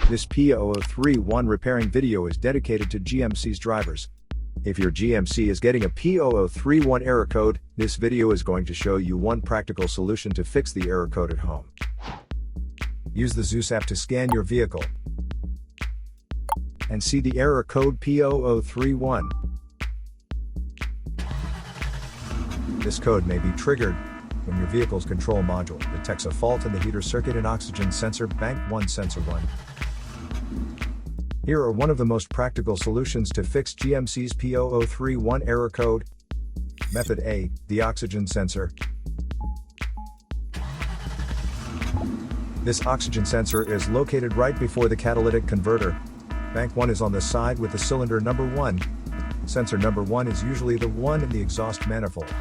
This P0031 repairing video is dedicated to GMC's drivers. If your GMC is getting a P0031 error code, this video is going to show you one practical solution to fix the error code at home. Use the Zeus app to scan your vehicle and see the error code P0031. This code may be triggered when your vehicle's control module detects a fault in the heater circuit and oxygen sensor bank 1 sensor 1. Here are one of the most practical solutions to fix GMC's P0031 error code. Method A, the oxygen sensor. This oxygen sensor is located right before the catalytic converter. Bank 1 is on the side with the cylinder number 1. Sensor number 1 is usually the one in the exhaust manifold.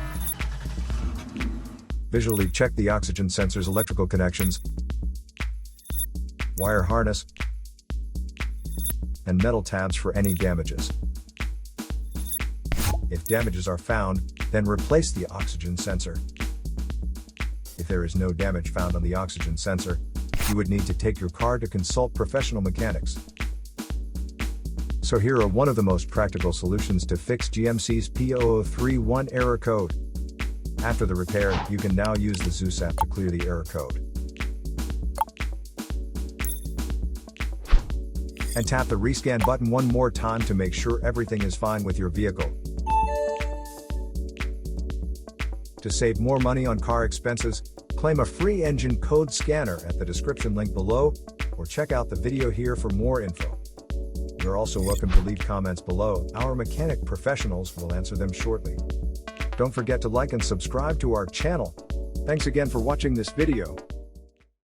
Visually check the oxygen sensor's electrical connections, wire harness, and metal tabs for any damages. If damages are found, then replace the oxygen sensor. If there is no damage found on the oxygen sensor, you would need to take your car to consult professional mechanics. So here are one of the most practical solutions to fix GMC's P0031 error code. After the repair, you can now use the Zeus app to clear the error code. And tap the rescan button one more time to make sure everything is fine with your vehicle. To save more money on car expenses, claim a free engine code scanner at the description link below, or check out the video here for more info. You're also welcome to leave comments below. Our mechanic professionals will answer them shortly. Don't forget to like and subscribe to our channel. Thanks again for watching this video.